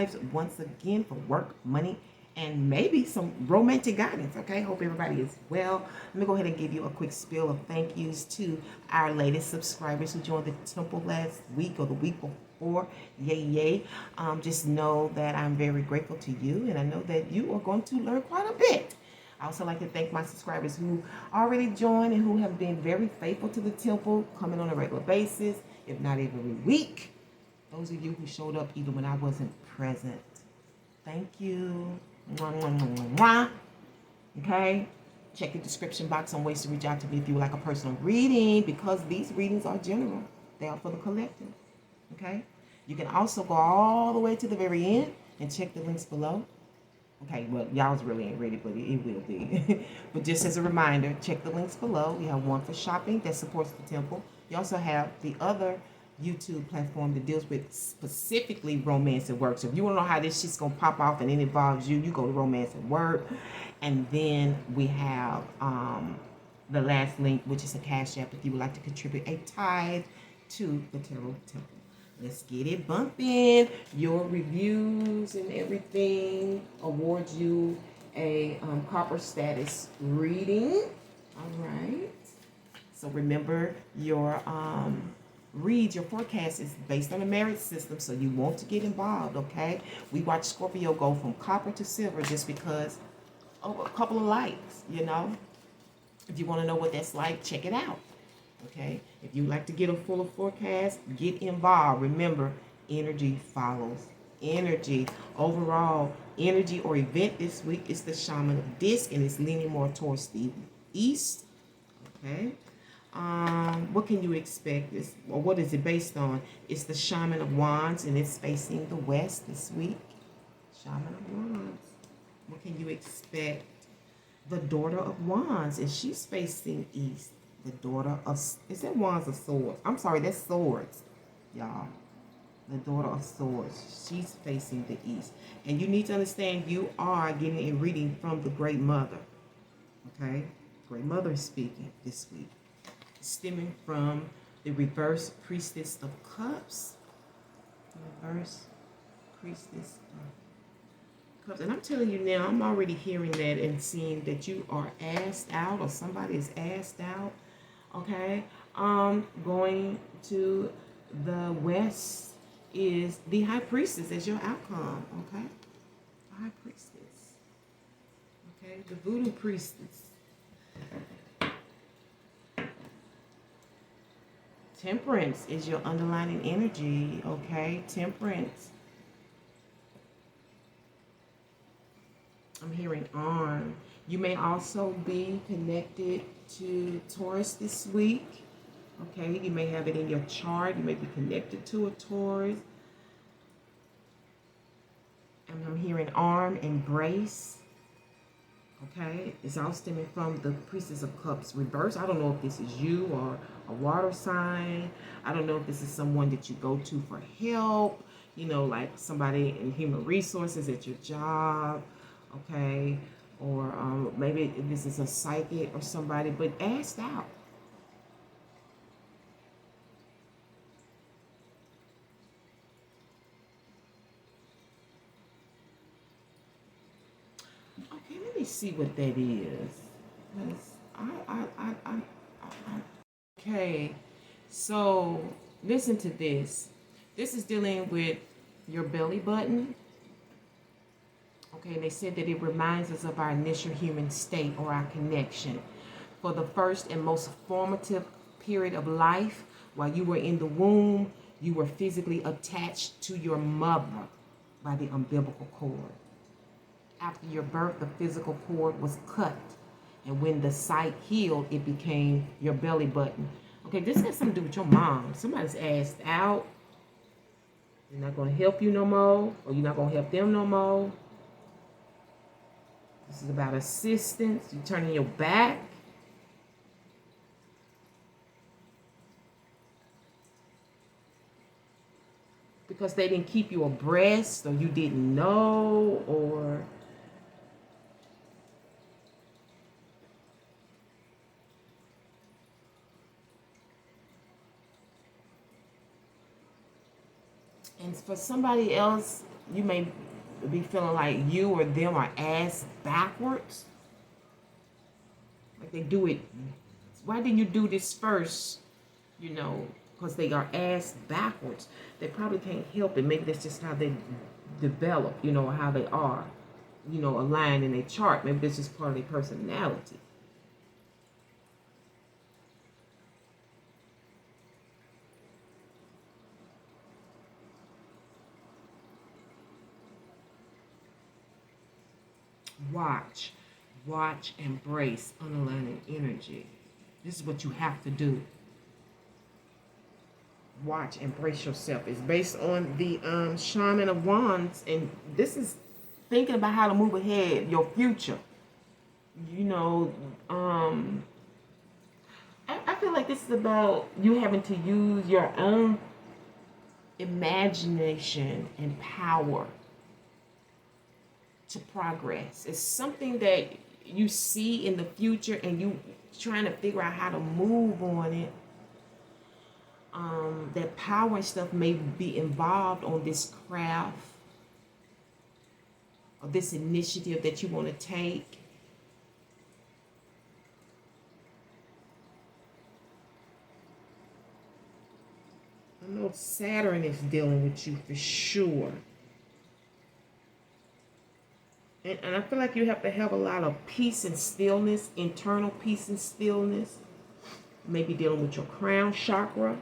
vibes once again for work, money, and maybe some romantic guidance. Okay, hope everybody is well. Let me go ahead and give you a quick spiel of thank yous to our latest subscribers who joined the temple last week or the week before. Yay, yay. Just know that I'm very grateful to you, and I know that you are going to learn quite a bit. I also like to thank my subscribers who already joined and who have been very faithful to the temple, coming on a regular basis, if not every week. Those of you who showed up even when I wasn't present, thank you. Mwah, mwah, mwah, mwah, mwah. Okay? Check the description box on ways to reach out to me if you would like a personal reading, because these readings are general. They are for the collective. Okay? You can also go all the way to the very end and check the links below. Okay, well, y'all's really ain't ready, but it will be. But just as a reminder, check the links below. We have one for shopping that supports the temple. You also have the other YouTube platform that deals with specifically romance and work. So if you want to know how this shit's going to pop off and it involves you, you go to romance and work. And then we have the last link, which is a Cash App if you would like to contribute a tithe to the Tarot Temple. Let's get it bumping. Your reviews and everything awards you a copper status reading. All right. So remember, your your forecast is based on a merit system, so you want to get involved, okay? We watch Scorpio go from copper to silver just because of a couple of likes, you know? If you want to know what that's like, check it out. Okay, if you like to get a fuller forecast, get involved. Remember, energy follows energy. Overall, energy or event this week is the Shaman of Disc, and it's leaning more towards the east. Okay, what can you expect? Or what is it based on? It's the Shaman of Wands, and it's facing the west this week. Shaman of Wands. What can you expect? The Daughter of Wands, and she's facing east. The Daughter of, is that Wands or Swords? I'm sorry, that's Swords, y'all. The Daughter of Swords. She's facing the east. And you need to understand you are getting a reading from the Great Mother. Okay? Great Mother is speaking this week. Stemming from the reverse Priestess of Cups. Reverse Priestess of Cups. And I'm telling you now, I'm already hearing that and seeing that you are asked out, or somebody is asked out. Okay, going to the west is the High Priestess as your outcome. Okay, the High Priestess. Okay, the Voodoo Priestess. Temperance is your underlying energy. Okay, Temperance. I'm hearing arm. You may also be connected to Taurus this week. Okay, you may have it in your chart. You may be connected to a Taurus. And I'm hearing arm and grace. Okay, it's all stemming from the Priestess of Cups reverse. I don't know if this is you or a water sign. I don't know if this is someone that you go to for help. You know, like somebody in human resources at your job. Okay, or maybe this is a psychic or somebody, but asked out. Okay, let me see what that is. Okay, so listen to this. This is dealing with your belly button. Okay, and they said that it reminds us of our initial human state or our connection. For the first and most formative period of life, while you were in the womb, you were physically attached to your mother by the umbilical cord. After your birth, the physical cord was cut. And when the site healed, it became your belly button. Okay, this has something to do with your mom. Somebody's asked out. You're not going to help you no more, or you're not going to help them no more. This is about assistance. You're turning your back. Because they didn't keep you abreast, or you didn't know, or and for somebody else, you may be feeling like you or them are ass backwards. Like they do it. Why didn't you do this first? You know, because they are ass backwards. They probably can't help it. Maybe that's just how they develop, you know, or how they are, you know, aligned in their chart. Maybe that's just part of their personality. Watch, embrace unaligned energy. This is what you have to do. Watch, embrace yourself. It's based on the Shaman of Wands, and this is thinking about how to move ahead, your future. You know, I feel like this is about you having to use your own imagination and power to progress. It's something that you see in the future and you trying to figure out how to move on it. That power and stuff may be involved on this craft or this initiative that you want to take. I know Saturn is dealing with you for sure. And I feel like you have to have a lot of peace and stillness, internal peace and stillness. Maybe dealing with your crown chakra.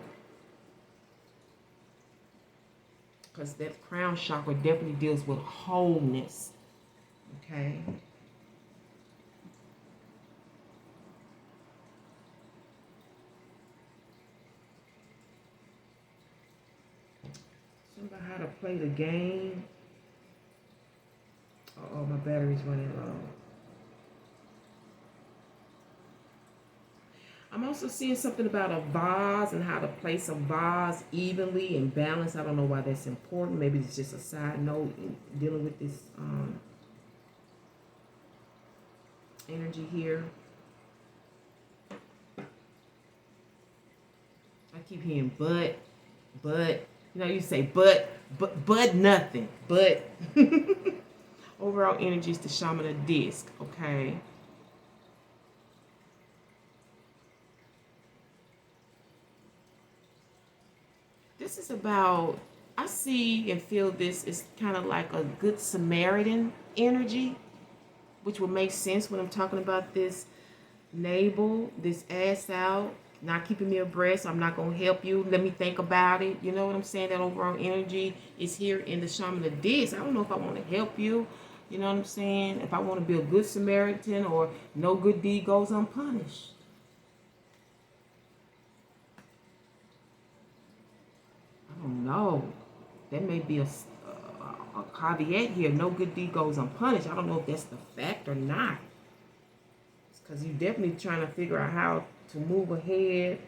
Because that crown chakra definitely deals with wholeness. Okay? Something about how to play the game. Oh, my battery's running low. I'm also seeing something about a vase and how to place a vase evenly and balanced. I don't know why that's important. Maybe it's just a side note in dealing with this energy here. I keep hearing but, you know, you say but nothing, but. Overall energy is the Shaman of Disc, okay? This is about, I see and feel this is kind of like a good Samaritan energy, which will make sense when I'm talking about this navel, this ass out, not keeping me abreast. I'm not going to help you. Let me think about it. You know what I'm saying? That overall energy is here in the Shaman of Disc. I don't know if I want to help you. You know what I'm saying? If I want to be a good Samaritan or no good deed goes unpunished. I don't know. There may be a caveat here. No good deed goes unpunished. I don't know if that's the fact or not. It's because you're definitely trying to figure out how to move ahead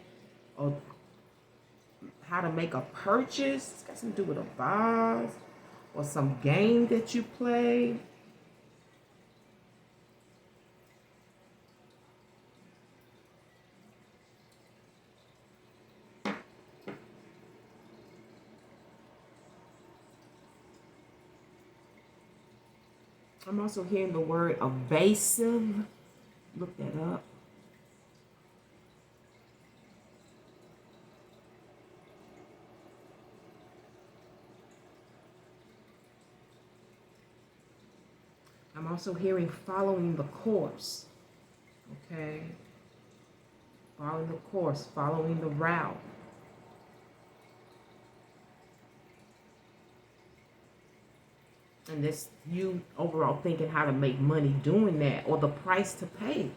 or how to make a purchase. It's got something to do with a vase or some game that you play. I'm also hearing the word evasive. Look that up. I'm also hearing following the course. Okay? Following the course, following the route. And this you overall thinking how to make money doing that or the price to pay.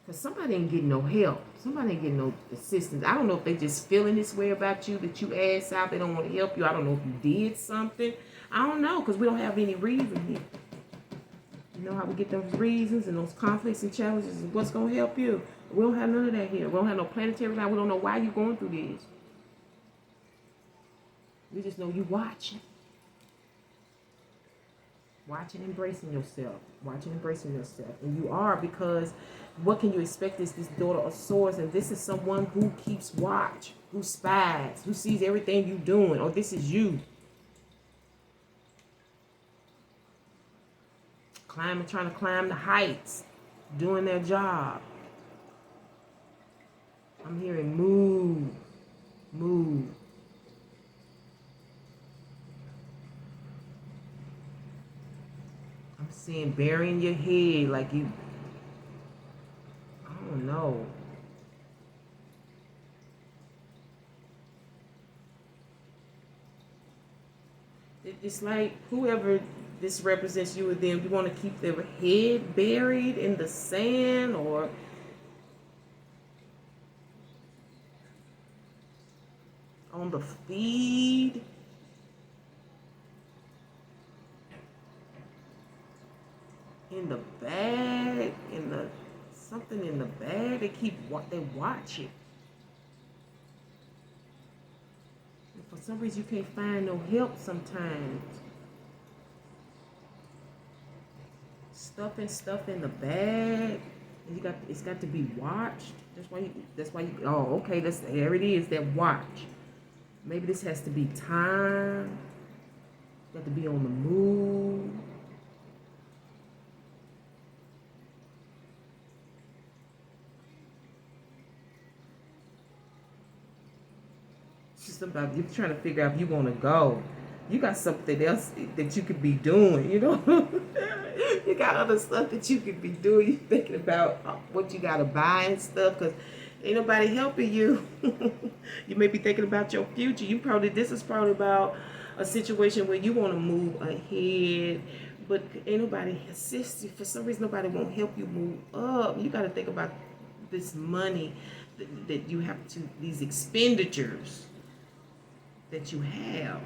Because somebody ain't getting no help. Somebody ain't getting no assistance. I don't know if they just feeling this way about you, that you ass out, they don't want to help you. I don't know if you did something. I don't know, because we don't have any reason here. You know how we get those reasons and those conflicts and challenges and what's going to help you. We don't have none of that here. We don't have no planetary line. We don't know why you're going through this. We just know you watching. Watching, embracing yourself. Watching, embracing yourself. And you are, because what can you expect is this daughter of swords, and this is someone who keeps watch, who spies, who sees everything you doing, or this is you. trying to climb the heights, doing their job. I'm hearing move, move. I'm seeing burying your head like you, I don't know. It's like whoever this represents, you or them, you want to keep their head buried in the sand or on the feed. In the bag, in the something in the bag. They watch it. And for some reason you can't find no help sometimes. Stuffing stuff in the bag. And it's got to be watched. That's why you oh, okay, there it is, that watch. Maybe this has to be time. Got to be on the move. About you're trying to figure out if you want to go. You got something else that you could be doing, you know. You got other stuff that you could be doing. You're thinking about what you got to buy and stuff because ain't nobody helping you. You may be thinking about your future. This is probably about a situation where you want to move ahead, but ain't nobody assist you. For some reason, nobody won't help you move up. You got to think about this money that you have to, these expenditures that you have,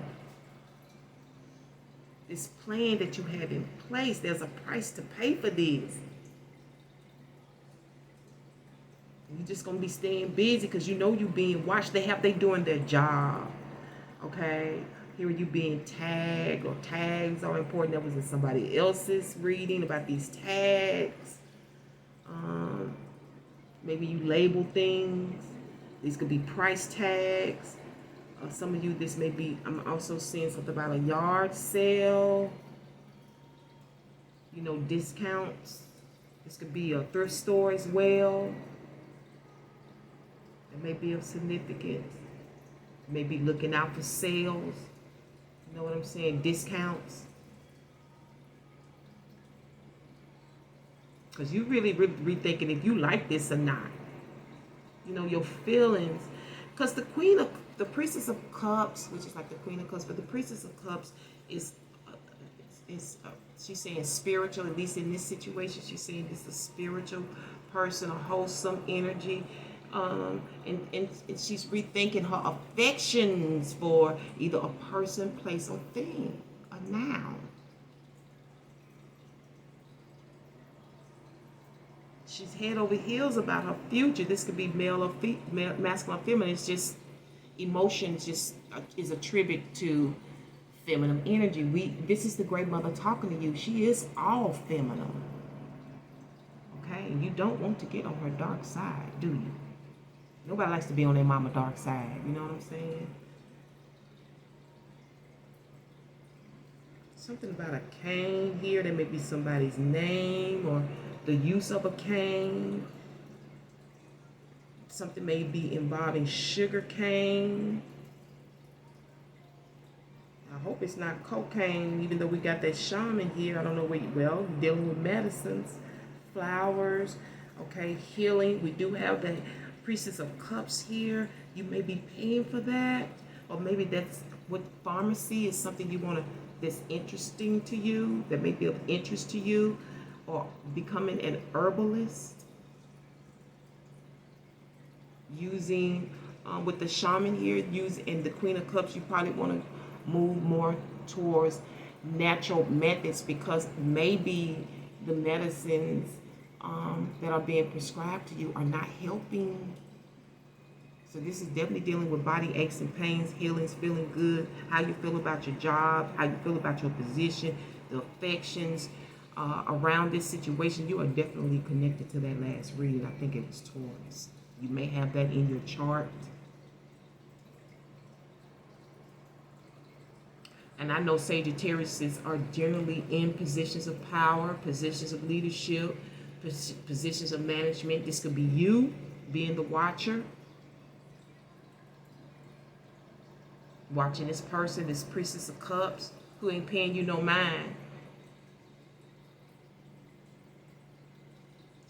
this plan that you have in place. There's a price to pay for this. You're just gonna be staying busy because you know you being watched. They doing their job. Okay, here you being tagged, or tags are important. That was in somebody else's reading about these tags. Maybe you label things. These could be price tags. Some of you, this may be, I'm also seeing something about a yard sale, you know, discounts. This could be a thrift store as well. It may be of significance. Maybe looking out for sales. You know what I'm saying? Discounts. Because you really rethinking if you like this or not. You know, your feelings. Because the Priestess of Cups, which is like the Queen of Cups, but the Priestess of Cups is she's saying spiritual, at least in this situation. She's saying this is a spiritual person, a wholesome energy. And she's rethinking her affections for either a person, place, or thing, a noun. She's head over heels about her future. This could be male or female, masculine or feminine. It's just emotions just is a tribute to feminine energy. This is the Great Mother talking to you. She is all feminine. Okay? And you don't want to get on her dark side, do you? Nobody likes to be on their mama dark side. You know what I'm saying? Something about a cane here. There may be somebody's name or the use of a cane. Something may be involving sugar cane. I hope it's not cocaine, even though we got that shaman here. I don't know you're dealing with medicines, flowers, okay, healing. We do have the Priestess of Cups here. You may be paying for that, or maybe that's what pharmacy is something you want to, that's interesting to you, that may be of interest to you, or becoming an herbalist. Using, with the shaman here, and the Queen of Cups, you probably want to move more towards natural methods because maybe the medicines that are being prescribed to you are not helping. So this is definitely dealing with body aches and pains, healings, feeling good, how you feel about your job, how you feel about your position, the affections around this situation. You are definitely connected to that last reading. I think it was Taurus. You may have that in your chart. And I know Sagittariuses are generally in positions of power, positions of leadership, positions of management. This could be you being the watcher, watching this person, this Priestess of Cups, who ain't paying you no mind.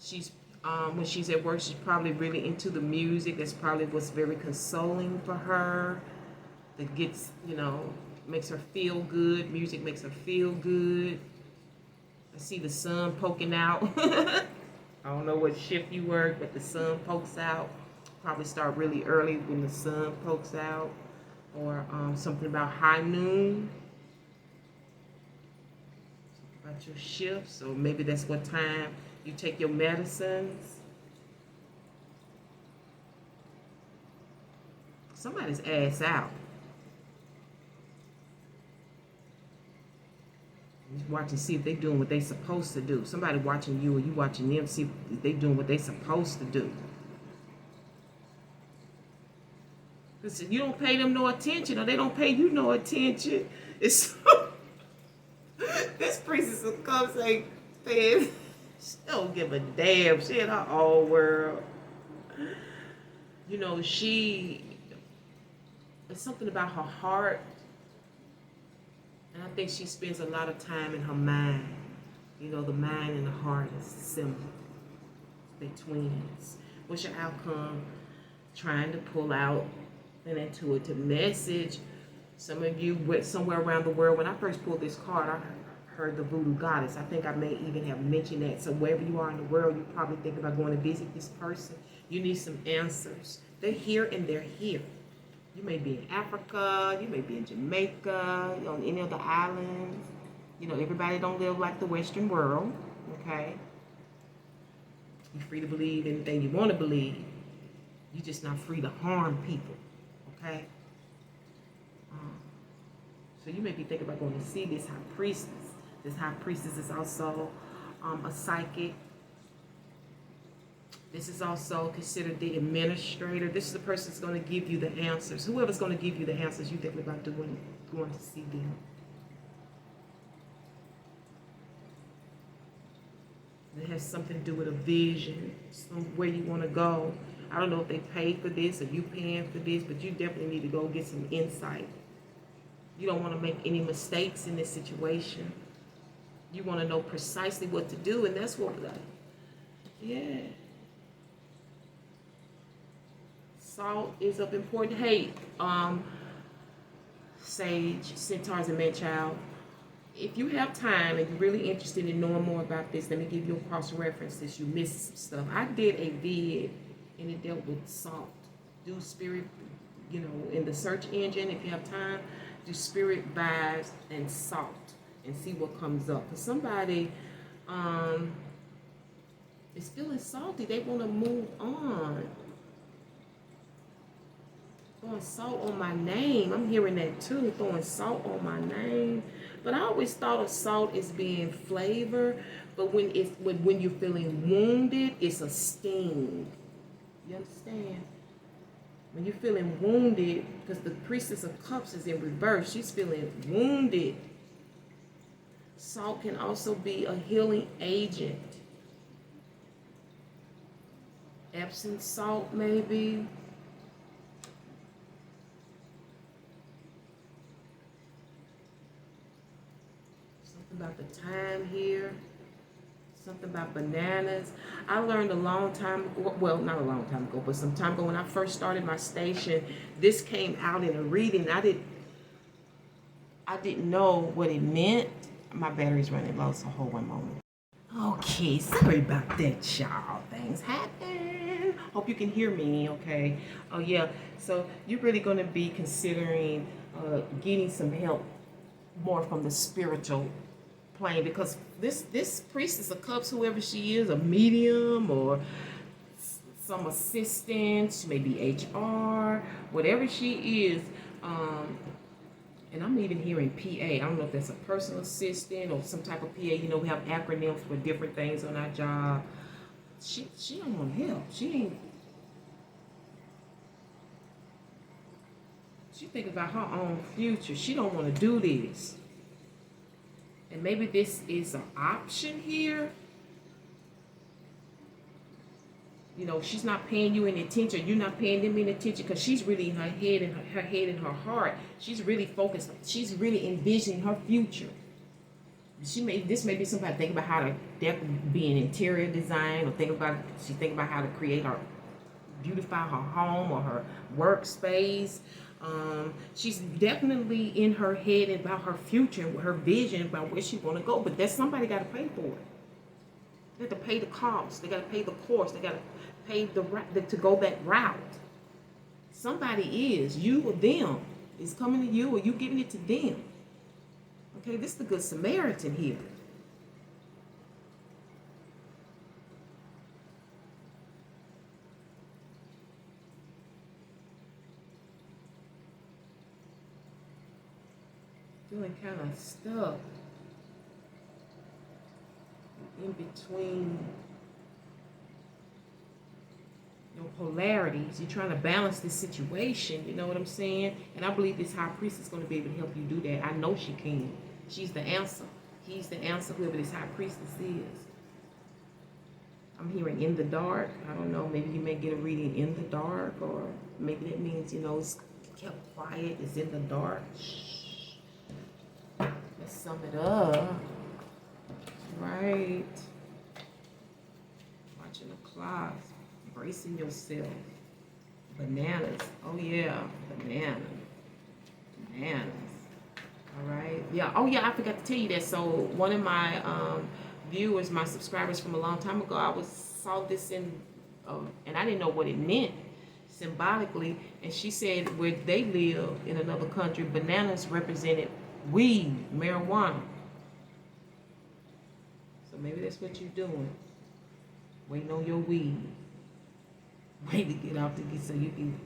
She's when she's at work, she's probably really into the music. That's probably what's very consoling for her. That gets, you know, makes her feel good. Music makes her feel good. I see the sun poking out. I don't know what shift you work, but the sun pokes out. Probably start really early when the sun pokes out. Or something about high noon. Something about your shifts. Or maybe that's what time you take your medicines. Somebody's ass out. Just watching, see if they're doing what they're supposed to do. Somebody watching you or you watching them, see if they're doing what they're supposed to do. Because you don't pay them no attention, or they don't pay you no attention. It's this Priestess of Cups ain't paying. She don't give a damn. She in her own world. You know, it's something about her heart. And I think she spends a lot of time in her mind. You know, the mind and the heart is similar. They're twins. What's your outcome? Trying to pull out an intuitive message. Some of you went somewhere around the world. When I first pulled this card, I heard the voodoo goddess. I think I may even have mentioned that. So wherever you are in the world, you probably think about going to visit this person. You need some answers. They're here and they're here. You may be in Africa, you may be in Jamaica, on any of the islands. You know, everybody don't live like the Western world, okay? You're free to believe anything you want to believe. You're just not free to harm people, okay? So you may be thinking about going to see this high priestess. This high priestess is also a psychic. This is also considered the administrator. This is the person that's going to give you the answers. Whoever's going to give you the answers, you think about going to see them. It has something to do with a vision, somewhere you want to go. I don't know if they pay for this or you paying for this, but you definitely need to go get some insight. You don't want to make any mistakes in this situation. You want to know precisely what to do, and that's what, yeah. Salt is of important. Hey, Sage, Centaurs, and Man-Child, if you have time and you're really interested in knowing more about this, let me give you a cross-reference you missed some stuff. I did a vid, and it dealt with salt. Do spirit, you know, in the search engine, if you have time, do spirit vibes and salt and see what comes up. For somebody is feeling salty, they want to move on. Throwing salt on my name. I'm hearing that too, throwing salt on my name. But I always thought of salt as being flavor, but when you're feeling wounded, it's a sting. You understand? When you're feeling wounded, because the Priestess of Cups is in reverse, she's feeling wounded. Salt can also be a healing agent. Epsom salt, maybe. Something about the time here. Something about bananas. I learned a long time ago, well, not a long time ago, but some time ago when I first started my station, this came out in a reading. I didn't know what it meant. My battery's running low, so hold one moment. Okay, sorry about that, y'all. Things happen. Hope you can hear me, okay? Oh, yeah. So you're really going to be considering getting some help more from the spiritual plane, because this Priestess of Cups, whoever she is, a medium or some assistant, she may be HR, whatever she is, and I'm even hearing PA. I don't know if that's a personal assistant or some type of PA. You know, we have acronyms for different things on our job. She don't want help. She She thinking about her own future. She don't want to do this. And maybe this is an option here. You know, she's not paying you any attention. You're not paying them any attention because she's really in her head and her head and her heart. She's really focused. She's really envisioning her future. This may be somebody thinking about how to be an interior design, or she's thinking about how to beautify her home or her workspace. She's definitely in her head about her future, her vision about where she want to go. But somebody got to pay for it. They got to pay the cost. They got to pay the course. They got to pay to go that route. Somebody is, you or them, is coming to you, or you giving it to them. Okay, this is the Good Samaritan here. Feeling kind of stuck in between polarities. You're trying to balance this situation, you know what I'm saying? And I believe this high priest is going to be able to help you do that. I know she can. She's the answer. He's the answer, whoever this high priestess is. I'm hearing in the dark. I don't know, maybe you may get a reading in the dark, or maybe that means, it's kept quiet, it's in the dark. Shh. Let's sum it up. Right. Watching the clock. Bracing yourself. Bananas. Oh yeah, bananas. All right. Yeah. Oh yeah, I forgot to tell you that. So one of my viewers, my subscribers from a long time ago, saw this and I didn't know what it meant symbolically. And she said where they live in another country, bananas represented weed, marijuana. So maybe that's what you're doing. Waiting on your weed. Waiting to get out so you can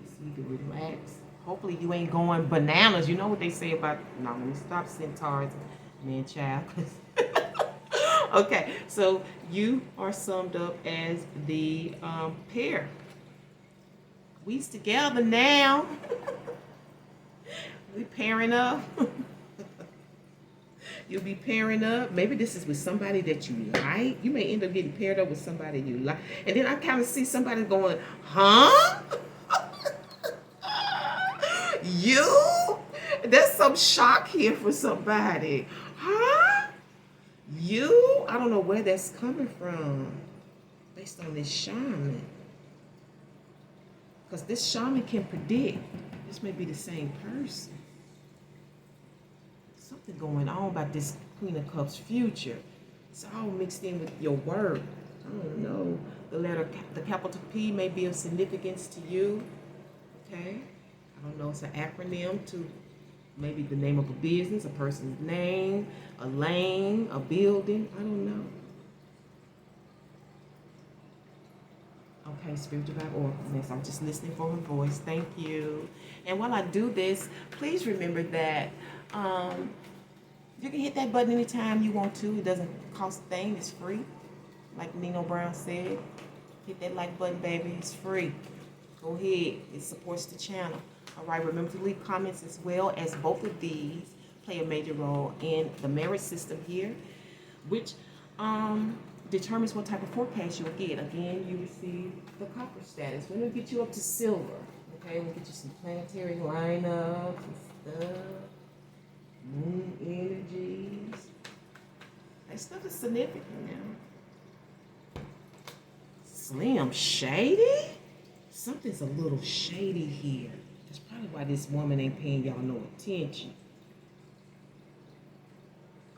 relax. Hopefully you ain't going bananas. You know what they say about, no, let me stop centaurs, man child. Okay, so you are summed up as the pair. We's together now. We pairing up. You'll be pairing up. Maybe this is with somebody that you like. You may end up getting paired up with somebody you like. And then I kind of see somebody going, huh? You? There's some shock here for somebody. Huh? You? I don't know where that's coming from. Based on this shaman. Because this shaman can predict. This may be the same person. Something going on about this Queen of Cups future. It's all mixed in with your work. I don't know. The capital P may be of significance to you. Okay? I don't know. It's an acronym to maybe the name of a business, a person's name, a lane, a building. I don't know. Okay, spiritual vibe oracleness. I'm just listening for her voice. Thank you. And while I do this, please remember that you can hit that button anytime you want to. It doesn't cost a thing. It's free. Like Nino Brown said, hit that like button, baby. It's free. Go ahead. It supports the channel. All right. Remember to leave comments as well, as both of these play a major role in the merit system here, which determines what type of forecast you'll get. Again, you receive the copper status. We're going to get you up to silver. Okay, we'll get you some planetary lineups and stuff. Moon energies. That stuff is significant now. Slim, shady? Something's a little shady here. That's probably why this woman ain't paying y'all no attention.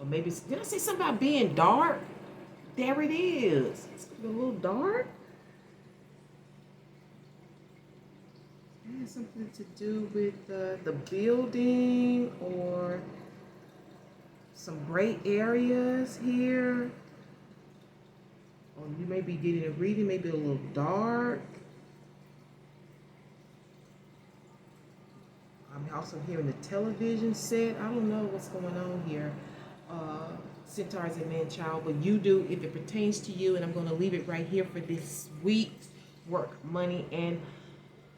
Or maybe, did I say something about being dark? There it is. It's a little dark. It has something to do with the building or some gray areas here. Or you may be getting a reading, maybe a little dark. I'm also hearing the television set. I don't know what's going on here. Centaurs and man-child, but you do if it pertains to you, and I'm going to leave it right here for this week's work, money, and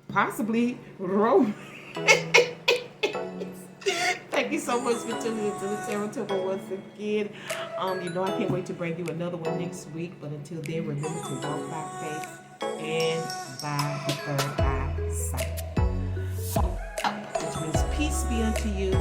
possibly romance. Thank you so much for tuning into the Tarot Temple once again. You know I can't wait to bring you another one next week. But until then, remember to walk by faith and by the third eye sight. Which means peace be unto you.